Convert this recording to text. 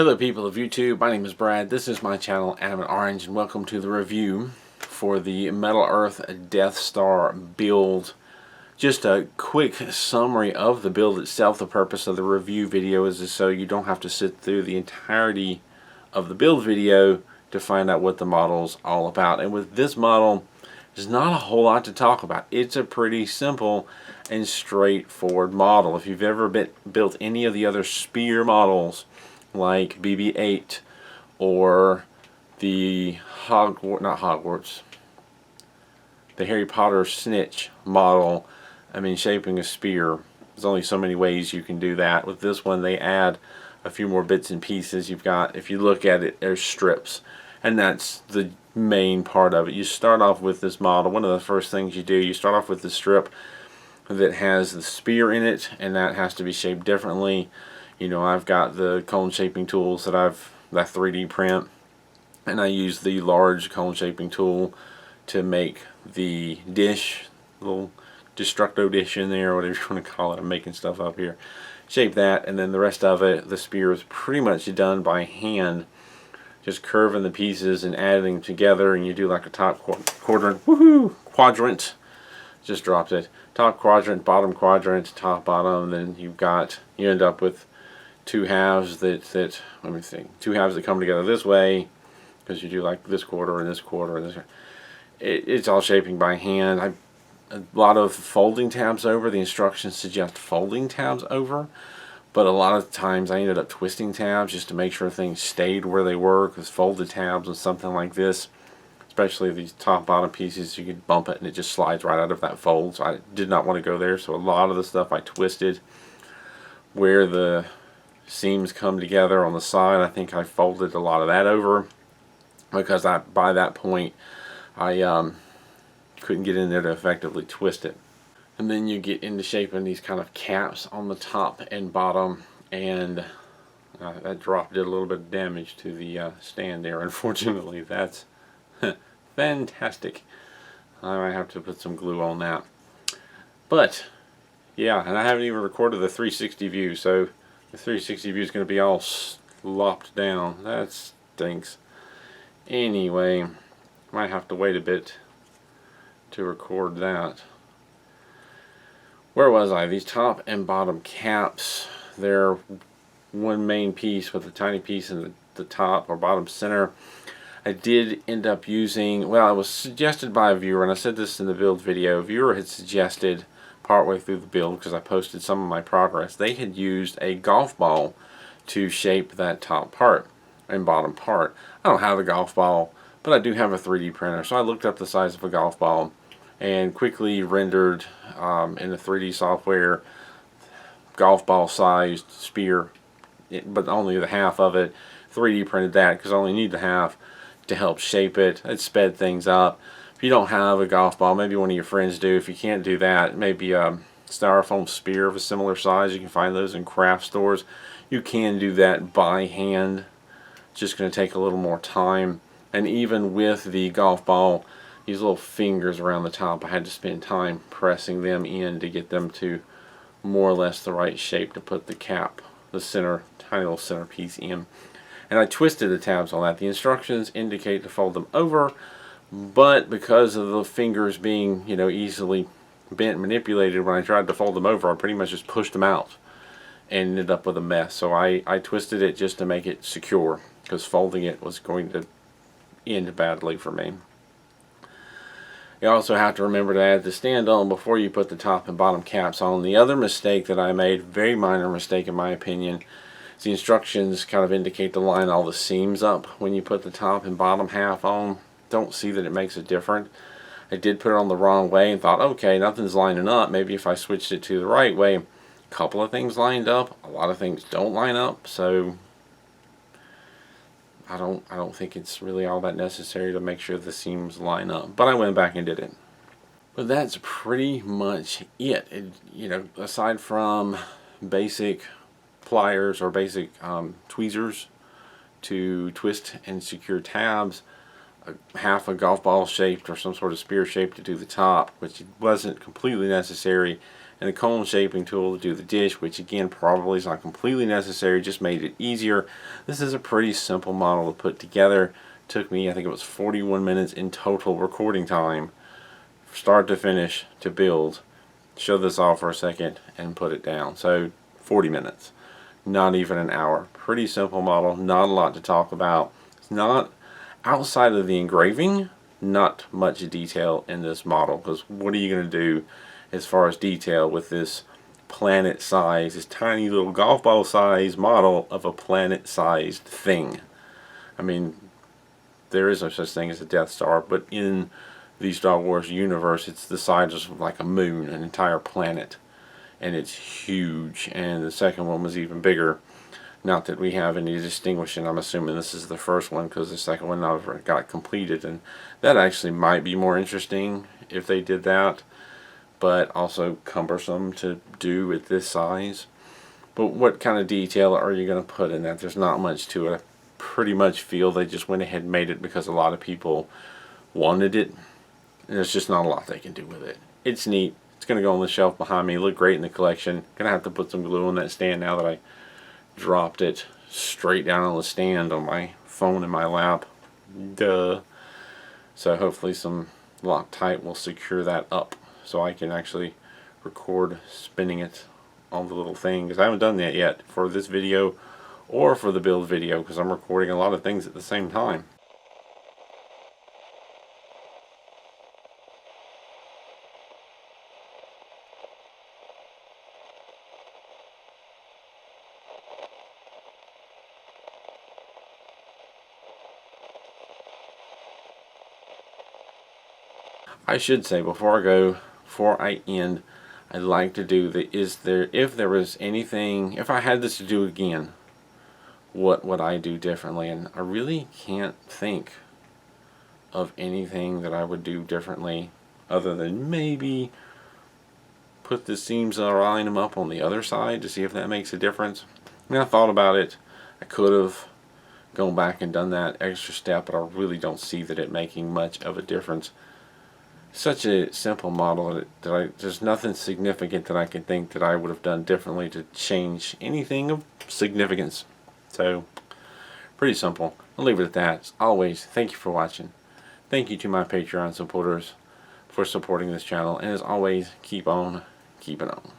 Hello people of YouTube, my name is Brad, this is my channel Adam and Orange, and welcome to the review for the Metal Earth Death Star build. Just a quick summary of the build itself. The purpose of the review video is so you don't have to sit through the entirety of the build video to find out what the model's all about. And with this model, there's not a whole lot to talk about. It's a pretty simple and straightforward model. If you've ever built any of the other Spear models, like BB-8 or the the Harry Potter Snitch model, shaping a spear, there's only so many ways you can do that. With this one, they add a few more bits and pieces. You've got, if you look at it, there's strips, and that's the main part of it. You start off with this model. One of the first things you do, you start off with the strip that has the spear in it, and that has to be shaped differently. You know, I've got the cone shaping tools that 3D print, and I use the large cone shaping tool to make the dish, little destructo dish in there, whatever you want to call it. I'm making stuff up here. Shape that, and then the rest of it, the spear is pretty much done by hand, just curving the pieces and adding them together, and you do like a top quadrant. Just dropped it. Top quadrant, bottom quadrant, top, bottom, then you end up with two halves that two halves that come together this way, because you do like this quarter and this quarter and this. It's all shaping by hand. A lot of folding tabs over. The instructions suggest folding tabs over, but a lot of times I ended up twisting tabs just to make sure things stayed where they were, because folded tabs and something like this, especially these top bottom pieces, you can bump it and it just slides right out of that fold. So I did not want to go there, so a lot of the stuff I twisted where the seams come together on the side. I think I folded a lot of that over, because by that point I couldn't get in there to effectively twist it. And then you get into shaping these kind of caps on the top and bottom, and that drop did a little bit of damage to the stand there, unfortunately. That's fantastic. I might have to put some glue on that. But yeah, and I haven't even recorded the 360 view, so the 360 view is going to be all slopped down. That stinks. Anyway, might have to wait a bit to record that. Where was I? These top and bottom caps, they're one main piece with a tiny piece in the top or bottom center. I did end up using, well, it was suggested by a viewer, and I said this in the build video. A viewer had suggested partway through the build, because I posted some of my progress, they had used a golf ball to shape that top part and bottom part. I don't have a golf ball, but I do have a 3D printer, so I looked up the size of a golf ball and quickly rendered in the 3D software golf ball sized spear, but only the half of it. 3D printed that because I only need the half to help shape it. It sped things up. If you don't have a golf ball, maybe one of your friends do. If you can't do that, maybe a styrofoam spear of a similar size. You can find those in craft stores. You can do that by hand. It's just going to take a little more time. And even with the golf ball, these little fingers around the top, I had to spend time pressing them in to get them to more or less the right shape to put the cap, the center, tiny little center piece in. And I twisted the tabs on that. The instructions indicate to fold them over, but because of the fingers being, easily bent and manipulated, when I tried to fold them over, I pretty much just pushed them out and ended up with a mess. So I twisted it just to make it secure, because folding it was going to end badly for me. You also have to remember to add the stand on before you put the top and bottom caps on. The other mistake that I made, very minor mistake in my opinion, is the instructions kind of indicate to line all the seams up when you put the top and bottom half on. Don't see that it makes a difference. I did put it on the wrong way and thought, okay, nothing's lining up. Maybe if I switched it to the right way, a couple of things lined up, a lot of things don't line up. So I don't think it's really all that necessary to make sure the seams line up. But I went back and did it. But that's pretty much it. Aside from basic pliers or basic tweezers to twist and secure tabs, half a golf ball shaped or some sort of spear shape to do the top, which wasn't completely necessary, and a cone shaping tool to do the dish, which again probably is not completely necessary, just made it easier. This is a pretty simple model to put together. Took me, I think it was 41 minutes in total recording time, start to finish, to build. Show this off for a second and put it down. So 40 minutes, not even an hour. Pretty simple model, not a lot to talk about. It's not, outside of the engraving, not much detail in this model, because what are you going to do as far as detail with this planet size, this tiny little golf ball size model of a planet sized thing? I mean, there is no such thing as a Death Star, but in the Star Wars universe, it's the size of like a moon, an entire planet, and it's huge. And the second one was even bigger. Not that we have any distinguishing. I'm assuming this is the first one because the second one never got completed, and that actually might be more interesting if they did that, but also cumbersome to do at this size. But what kind of detail are you going to put in that? There's not much to it. I pretty much feel they just went ahead and made it because a lot of people wanted it. There's just not a lot they can do with it. It's neat. It's going to go on the shelf behind me. Look great in the collection. Going to have to put some glue on that stand now that I dropped it straight down on the stand on my phone in my lap. Duh. So hopefully some Loctite will secure that up so I can actually record spinning it on the little thing. Because I haven't done that yet for this video or for the build video, because I'm recording a lot of things at the same time. I should say before I end, I'd like to do the if there was anything, if I had this to do again, what would I do differently? And I really can't think of anything that I would do differently other than maybe put the seams and line them up on the other side to see if that makes a difference. I mean, I thought about it. I could have gone back and done that extra step, but I really don't see that it making much of a difference. Such a simple model that there's nothing significant that I can think that I would have done differently to change anything of significance. So, pretty simple. I'll leave it at that. As always, thank you for watching. Thank you to my Patreon supporters for supporting this channel. And as always, keep on keeping on.